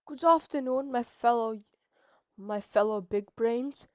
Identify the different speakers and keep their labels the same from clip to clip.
Speaker 1: Good afternoon, my fellow big brains.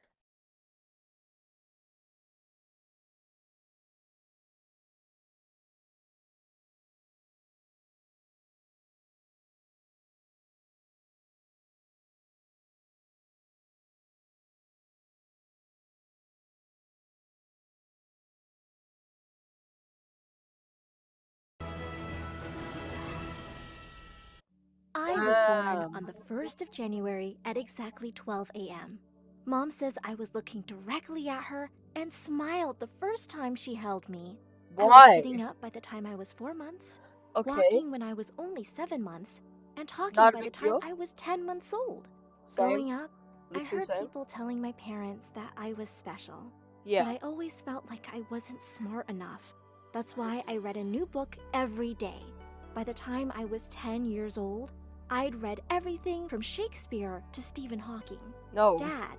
Speaker 2: I was born on
Speaker 1: Damn.
Speaker 2: the 1st of January at exactly 12 a.m. Mom says I was looking directly at her and smiled the first time she held me. I was
Speaker 1: Why?
Speaker 2: sitting up by the time I was 4 months,
Speaker 1: Okay,
Speaker 2: walking when I was only 7 months, and talking
Speaker 1: not a
Speaker 2: by the
Speaker 1: big
Speaker 2: time
Speaker 1: deal.
Speaker 2: I was 10 months old.
Speaker 1: Same,
Speaker 2: Growing up, I
Speaker 1: literally
Speaker 2: heard
Speaker 1: same.
Speaker 2: people telling my parents that I was special, but
Speaker 1: Yeah.
Speaker 2: I always felt like I wasn't smart enough. That's why I read a new book every day. By the time I was 10 years old, I'd read everything from Shakespeare to Stephen Hawking.
Speaker 1: No.
Speaker 2: Dad,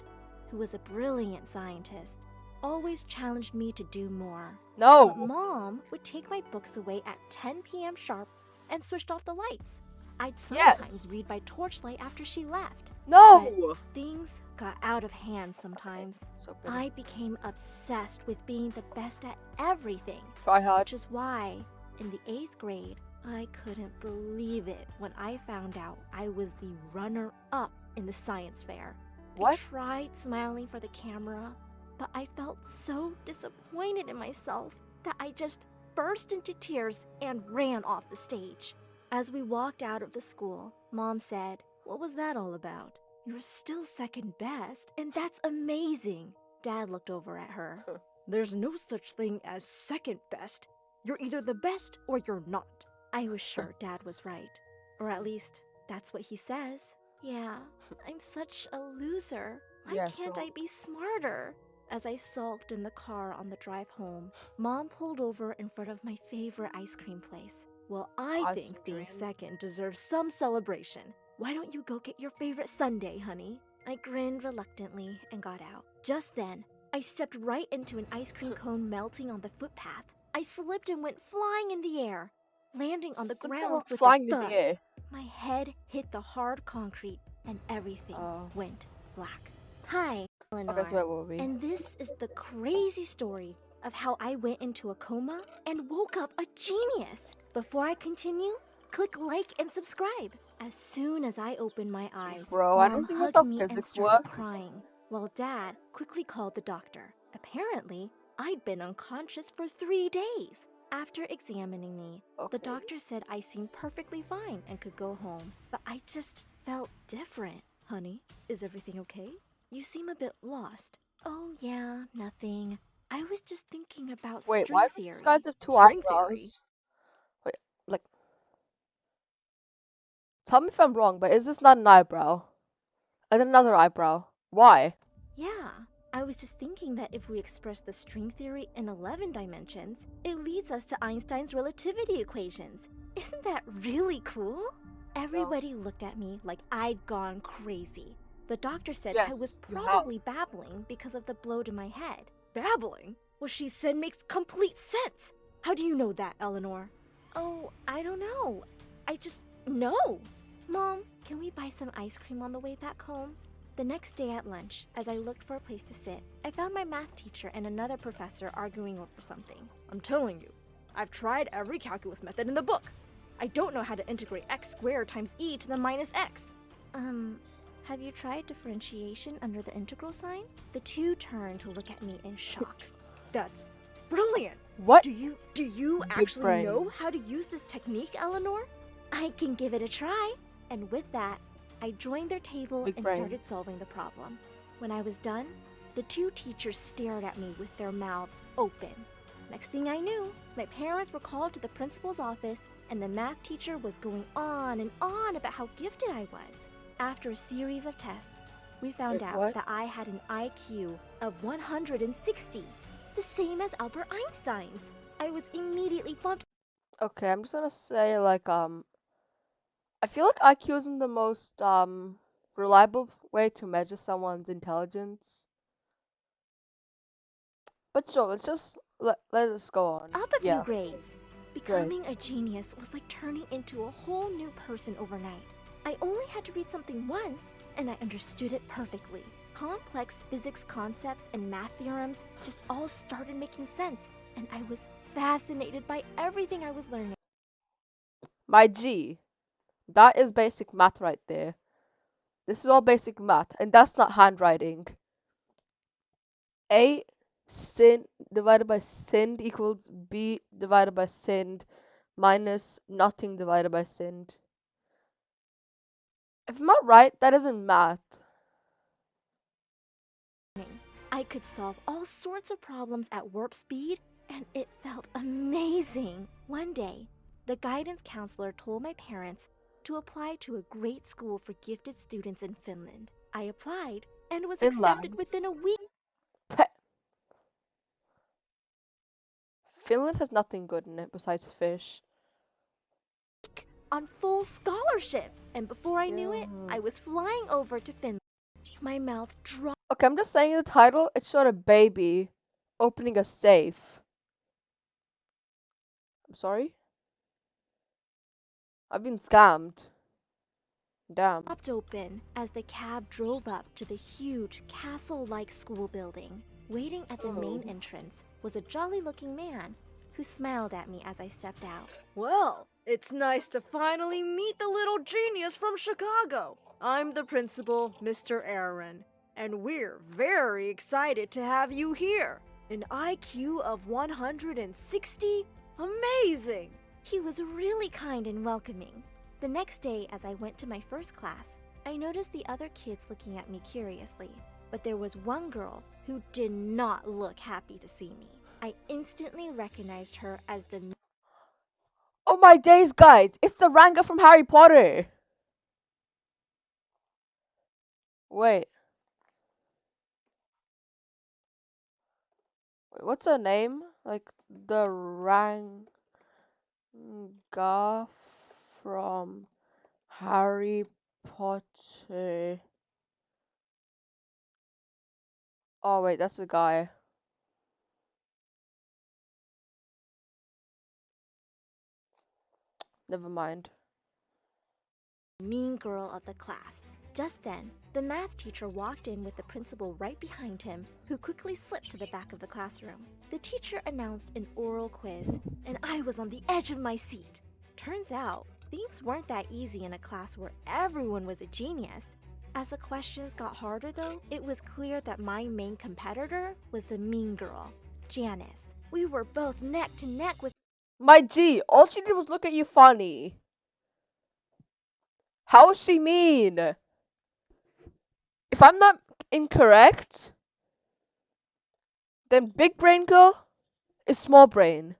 Speaker 2: who was a brilliant scientist, always challenged me to do more. But
Speaker 1: No.
Speaker 2: Mom would take my books away at 10 p.m. sharp and switched off the lights. I'd sometimes
Speaker 1: Yes.
Speaker 2: read by torchlight after she left. But
Speaker 1: No.
Speaker 2: things got out of hand
Speaker 1: Okay,
Speaker 2: sometimes.
Speaker 1: so petty.
Speaker 2: I became obsessed with being the best at everything,
Speaker 1: Try hard.
Speaker 2: which is why, in the 8th grade, I couldn't believe it when I found out I was the runner up in the science fair. I
Speaker 1: What?
Speaker 2: tried smiling for the camera, but I felt so disappointed in myself that I just burst into tears and ran off the stage. As we walked out of the school, Mom said, "What was that all about? You're still second best, and that's amazing." Dad looked over at her. "There's no such thing as second best. You're either the best or you're not." I was sure Dad was right. Or at least, that's what he says. Yeah, I'm such a loser. Why
Speaker 1: Yeah,
Speaker 2: can't
Speaker 1: sure.
Speaker 2: I be smarter? As I sulked in the car on the drive home, Mom pulled over in front of my favorite ice cream place. "Well, I
Speaker 1: Ice
Speaker 2: think being
Speaker 1: cream.
Speaker 2: second deserves some celebration. Why don't you go get your favorite sundae, honey?" I grinned reluctantly and got out. Just then, I stepped right into an ice cream cone melting on the footpath. I slipped and went flying in the air, landing on the
Speaker 1: Something
Speaker 2: ground
Speaker 1: about
Speaker 2: with a
Speaker 1: flying in the
Speaker 2: thud.
Speaker 1: air.
Speaker 2: My head hit the hard concrete and everything
Speaker 1: Oh.
Speaker 2: went black. Hi,
Speaker 1: Okay, so
Speaker 2: Eleanor.
Speaker 1: where were we?
Speaker 2: And this is the crazy story of how I went into a coma and woke up a genius. Before I continue, click like and subscribe. As soon as I opened my eyes,
Speaker 1: Bro, I
Speaker 2: Mom
Speaker 1: don't think that's
Speaker 2: hugged
Speaker 1: how
Speaker 2: me and
Speaker 1: physics
Speaker 2: started
Speaker 1: work.
Speaker 2: crying, while Dad quickly called the doctor. Apparently, I'd been unconscious for 3 days. After examining me, the
Speaker 1: Okay.
Speaker 2: doctor said I seemed perfectly fine and could go home, but I just felt different. "Honey, is everything okay? You seem a bit lost." "Oh, yeah, nothing. I was just thinking about
Speaker 1: Wait, why
Speaker 2: string
Speaker 1: do these guys
Speaker 2: theory."
Speaker 1: have two
Speaker 2: "String theory?"
Speaker 1: eyebrows? Wait, like, tell me if I'm wrong, but is this not an eyebrow? And another eyebrow. Why?
Speaker 2: Yeah, I was just thinking that if we express the string theory in 11 dimensions, it leads us to Einstein's relativity equations. Isn't that really cool?
Speaker 1: No.
Speaker 2: Everybody looked at me like I'd gone crazy. The doctor said I was
Speaker 1: Yes, you have.
Speaker 2: probably babbling because of the blow to my head. "Babbling? What she said makes complete sense. How do you know that, Eleanor?" "Oh, I don't know. I just know." "Mom, can we buy some ice cream on the way back home?" The next day at lunch, as I looked for a place to sit, I found my math teacher and another professor arguing over something. "I'm telling you, I've tried every calculus method in the book. I don't know how to integrate x squared times e to the minus x." Have you tried differentiation under the integral sign?" The two turned to look at me in shock. "That's brilliant.
Speaker 1: What?
Speaker 2: Do you
Speaker 1: Big
Speaker 2: actually
Speaker 1: brain.
Speaker 2: know how to use this technique, Eleanor?" "I can give it a try." And with that, I joined their table
Speaker 1: Big
Speaker 2: and
Speaker 1: brain.
Speaker 2: started solving the problem. When I was done, the two teachers stared at me with their mouths open. Next thing I knew, my parents were called to the principal's office, and the math teacher was going on and on about how gifted I was. After a series of tests, we found
Speaker 1: Wait,
Speaker 2: out
Speaker 1: what?
Speaker 2: that I had an IQ of 160, the same as Albert Einstein's. I was immediately bumped.
Speaker 1: Okay, I'm just gonna say, like, I feel like IQ isn't the most, reliable way to measure someone's intelligence. But sure, let's just let us go on.
Speaker 2: Up a few
Speaker 1: Yeah,
Speaker 2: grades.
Speaker 1: great.
Speaker 2: Becoming a genius was like turning into a whole new person overnight. I only had to read something once, and I understood it perfectly. Complex physics concepts and math theorems just all started making sense, and I was fascinated by everything I was learning.
Speaker 1: My G, that is basic math right there. This is all basic math, and that's not handwriting. A sin divided by sinned equals B divided by sinned minus nothing divided by sinned. If I'm not right, that isn't math.
Speaker 2: I could solve all sorts of problems at warp speed, and it felt amazing. One day, the guidance counselor told my parents to apply to a great school for gifted students in Finland. I applied and was accepted
Speaker 1: Finland.
Speaker 2: within a week.
Speaker 1: Finland has nothing good in it besides fish.
Speaker 2: On full scholarship, and before I knew it,
Speaker 1: Yeah.
Speaker 2: I was flying over to Finland. My mouth dropped.
Speaker 1: Okay, I'm just saying the title. It showed a baby opening a safe. I'm sorry? I've been scammed. Damn.
Speaker 2: Open as the cab drove up to the huge castle-like school building. Waiting at the main entrance was a jolly-looking man who smiled at me as I stepped out.
Speaker 3: Well, it's nice to finally meet the little genius from Chicago. I'm the principal, Mr. Aaron, and we're very excited to have you here. An IQ of 160? Amazing!
Speaker 2: He was really kind and welcoming. The next day, as I went to my first class, I noticed the other kids looking at me curiously. But there was one girl who did not look happy to see me. I instantly recognized her as the
Speaker 1: Oh my days, guys! It's the Ranga from Harry Potter! Wait. What's her name? Like, the Ranga from Harry Potter. Oh wait, that's a guy. Never mind.
Speaker 2: mean girl of the class. Just then, the math teacher walked in with the principal right behind him, who quickly slipped to the back of the classroom. The teacher announced an oral quiz, and I was on the edge of my seat. Turns out, things weren't that easy in a class where everyone was a genius. As the questions got harder, though, it was clear that my main competitor was the mean girl, Janice. We were both neck to neck with.
Speaker 1: My G, all she did was look at you funny. How is she mean? If I'm not incorrect, then big brain girl is small brain.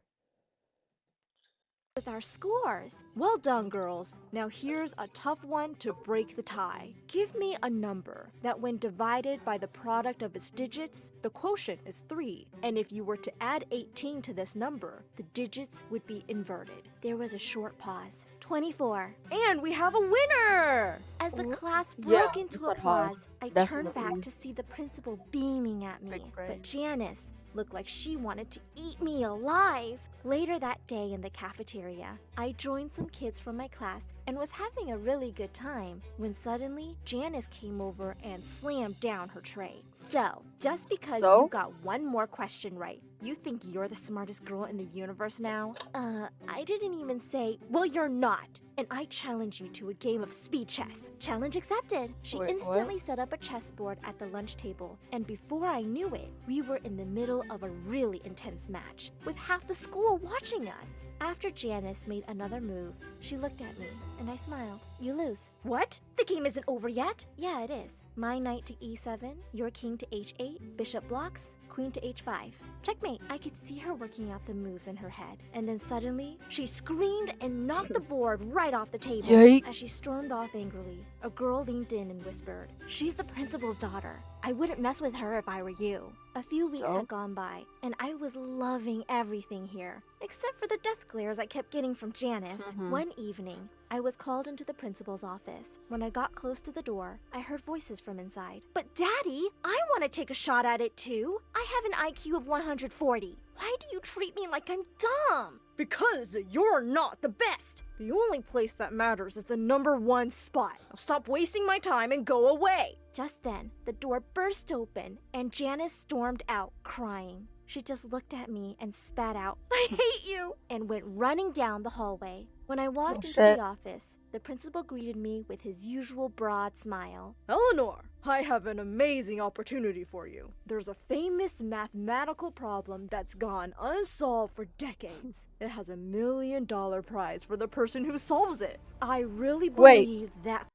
Speaker 2: Our scores.
Speaker 3: Well done, girls. Now here's a tough one to break the tie. Give me a number that when divided by the product of its digits, the quotient is 3. And if you were to add 18 to this number, the digits would be inverted.
Speaker 2: There was a short pause. 24.
Speaker 3: And we have a winner!
Speaker 2: As the class
Speaker 1: Yeah,
Speaker 2: broke into
Speaker 1: that's not hard.
Speaker 2: applause, I turned
Speaker 1: Definitely.
Speaker 2: back to see the principal beaming at me.
Speaker 1: Big brain.
Speaker 2: But Janice looked like she wanted to eat me alive. Later that day in the cafeteria, I joined some kids from my class and was having a really good time when suddenly Janice came over and slammed down her tray. So, just because
Speaker 1: So?
Speaker 2: you got one more question right, you think you're the smartest girl in the universe now? I didn't even say, well, you're not. And I challenge you to a game of speed chess. Challenge accepted. She
Speaker 1: Wait, what?
Speaker 2: instantly set up a chessboard at the lunch table, and before I knew it, we were in the middle of a really intense match, with half the school watching us. After Janice made another move, she looked at me, and I smiled. You lose.
Speaker 3: What? The game isn't over yet?
Speaker 2: Yeah, it is. My knight to e7, your king to h8, bishop blocks, queen to h5. Checkmate. I could see her working out the moves in her head, and then suddenly, she screamed and knocked the board right off the table.
Speaker 1: Yikes.
Speaker 2: As she stormed off angrily, a girl leaned in and whispered, "She's the principal's daughter. I wouldn't mess with her if I were you." A few weeks
Speaker 1: So?
Speaker 2: had gone by, and I was loving everything here, except for the death glares I kept getting from Janice.
Speaker 1: Mhm.
Speaker 2: One evening, I was called into the principal's office. When I got close to the door, I heard voices from inside.
Speaker 3: But Daddy, I want to take a shot at it too.
Speaker 2: I have an IQ of 140. Why do you treat me like I'm dumb?
Speaker 3: Because you're not the best. The only place that matters is the #1 spot. Now stop wasting my time and go away.
Speaker 2: Just then, the door burst open and Janice stormed out, crying. She just looked at me and spat out, "I hate you," and went running down the hallway. When I walked into
Speaker 1: shit.
Speaker 2: the office, the principal greeted me with his usual broad smile.
Speaker 3: Eleanor, I have an amazing opportunity for you. There's a famous mathematical problem that's gone unsolved for decades. It has $1 million prize for the person who solves it. I really
Speaker 1: Wait.
Speaker 3: believe that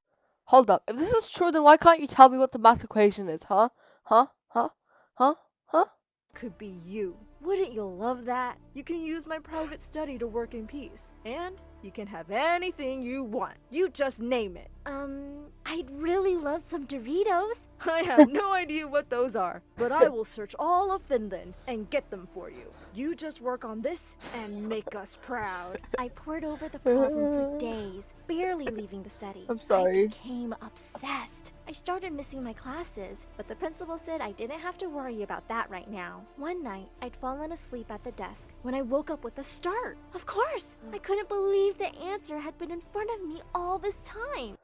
Speaker 1: Hold up. If this is true, then why can't you tell me what the math equation is, huh? Huh? Huh? Huh? Huh?
Speaker 3: could be you. Wouldn't you love that? You can use my private study to work in peace. And you can have anything you want. You just name it.
Speaker 2: I'd really love some Doritos.
Speaker 3: I have no idea what those are, but I will search all of Finland and get them for you. You just work on this and make us proud.
Speaker 2: I pored over the problem for days, barely leaving the study.
Speaker 1: I'm sorry.
Speaker 2: I became obsessed. I started missing my classes, but the principal said I didn't have to worry about that right now. One night, I'd fallen asleep at the desk when I woke up with a start. Of course! I couldn't believe the answer had been in front of me all this time.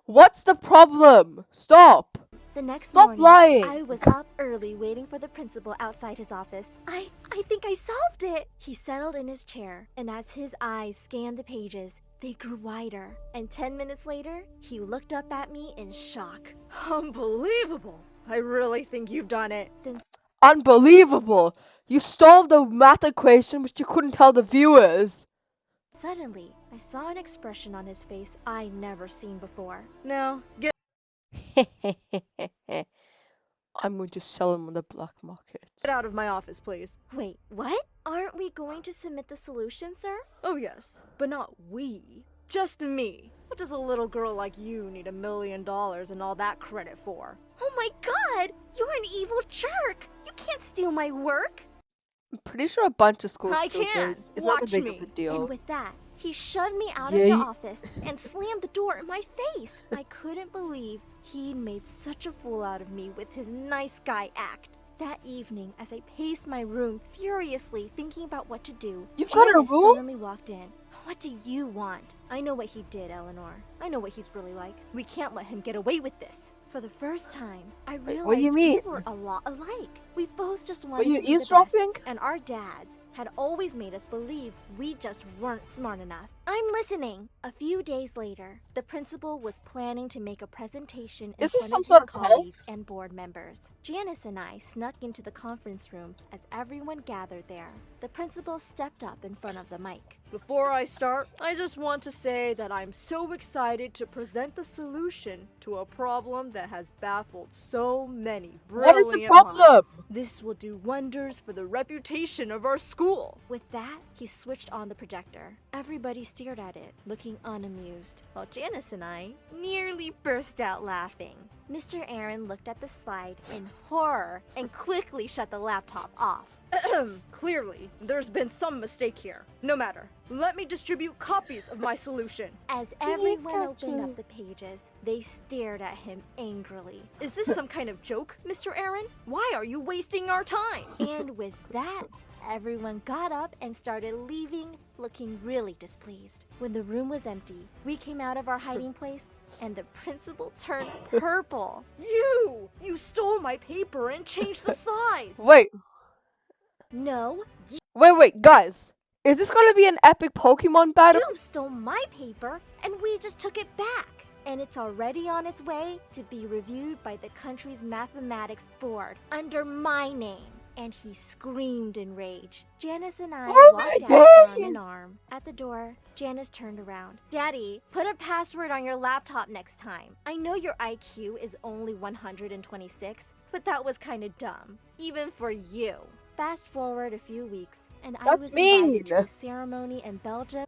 Speaker 1: What's the problem? Stop!
Speaker 2: The next
Speaker 1: Stop
Speaker 2: morning,
Speaker 1: lying!
Speaker 2: I was up early waiting for the principal outside his office. I think I solved it! He settled in his chair, and as his eyes scanned the pages, they grew wider. And 10 minutes later, he looked up at me in shock.
Speaker 3: Unbelievable! I really think you've done it.
Speaker 2: Then
Speaker 1: Unbelievable! You solved the math equation but you couldn't tell the viewers!
Speaker 2: suddenly, I saw an expression on his face I'd never seen before.
Speaker 3: Now, get
Speaker 1: I'm going to sell them on the black market.
Speaker 3: out of my office, please.
Speaker 2: Wait, what? Aren't we going to submit the solution, sir?
Speaker 3: Oh, yes, but not we. Just me. What does a little girl like you need $1 million and all that credit for?
Speaker 2: Oh my god! You're an evil jerk! You can't steal my work!
Speaker 1: I'm pretty sure a bunch of schools
Speaker 3: I
Speaker 1: do
Speaker 3: can.
Speaker 1: this. It's not
Speaker 3: Watch
Speaker 1: that big
Speaker 3: me.
Speaker 1: of a
Speaker 2: And
Speaker 1: deal.
Speaker 2: with that, he shoved me out of
Speaker 1: Yay.
Speaker 2: the office and slammed the door in my face. I couldn't believe he'd made such a fool out of me with his nice guy act. That evening, as I paced my room furiously thinking about what to do,
Speaker 1: You've got a
Speaker 2: Janice
Speaker 1: room?
Speaker 2: suddenly walked in. What do you want? I know what he did, Eleanor. I know what he's really like. We can't let him get away with this. For the first time, I realized
Speaker 1: what do you mean?
Speaker 2: we were a lot alike. We both just
Speaker 1: Were
Speaker 2: wanted
Speaker 1: you
Speaker 2: to be the best,
Speaker 1: eavesdropping?
Speaker 2: and our dads had always made us believe we just weren't smart enough. I'm listening. A few days later, the principal was planning to make a presentation in
Speaker 1: Is this
Speaker 2: front
Speaker 1: some
Speaker 2: of his
Speaker 1: sort of cult?
Speaker 2: colleagues and board members. Janice and I snuck into the conference room as everyone gathered there. The principal stepped up in front of the mic.
Speaker 3: Before I start, I just want to say that I'm so excited to present the solution to a problem that has baffled so many
Speaker 1: What is the
Speaker 3: brilliant
Speaker 1: problem?
Speaker 3: minds. This will do wonders for the reputation of our school.
Speaker 2: With that, he switched on the projector. Everybody stared at it, looking unamused, while Janice and I nearly burst out laughing. Mr. Aaron looked at the slide in horror and quickly shut the laptop off.
Speaker 3: Clearly, there's been some mistake here. No matter. Let me distribute copies of my solution.
Speaker 2: As everyone opened up the pages, they stared at him angrily.
Speaker 3: Is this some kind of joke, Mr. Aaron? Why are you wasting our time?
Speaker 2: And with that, everyone got up and started leaving, looking really displeased. When the room was empty, we came out of our hiding place, and the principal turned purple.
Speaker 3: You! You stole my paper and changed the slides!
Speaker 1: Wait,
Speaker 2: No,
Speaker 1: wait, guys. Is this gonna be an epic Pokemon battle?
Speaker 2: you stole my paper, and we just took it back. And it's already on its way to be reviewed by the country's mathematics board under my name. And he screamed in rage. Janice and I
Speaker 1: Oh my
Speaker 2: walked out arm in
Speaker 1: days!
Speaker 2: arm. At the door, Janice turned around. Daddy, put a password on your laptop next time. I know your IQ is only 126, but that was kind of dumb, even for you. Fast forward a few weeks, and I
Speaker 1: That's
Speaker 2: was
Speaker 1: mean.
Speaker 2: invited to a ceremony in Belgium.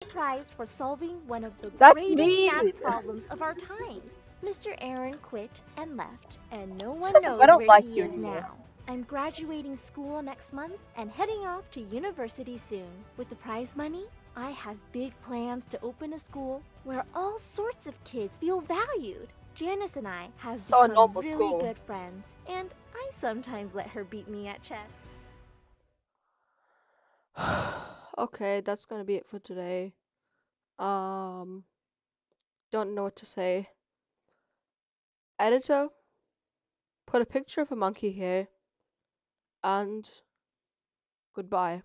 Speaker 2: Prize for solving one of the
Speaker 1: That's
Speaker 2: greatest
Speaker 1: mean.
Speaker 2: math problems of our times. Mr. Aaron quit and left, and no one
Speaker 1: Shut up,
Speaker 2: knows
Speaker 1: I don't
Speaker 2: where
Speaker 1: like
Speaker 2: he
Speaker 1: you
Speaker 2: is
Speaker 1: anymore.
Speaker 2: now. I'm graduating school next month and heading off to university soon. With the prize money, I have big plans to open a school where all sorts of kids feel valued. Janice and I have
Speaker 1: So a
Speaker 2: become
Speaker 1: normal
Speaker 2: really
Speaker 1: school.
Speaker 2: good friends, and I sometimes let her beat me at chess.
Speaker 1: Okay, that's gonna be it for today. Um, don't know what to say. Editor, put a picture of a monkey here, and goodbye.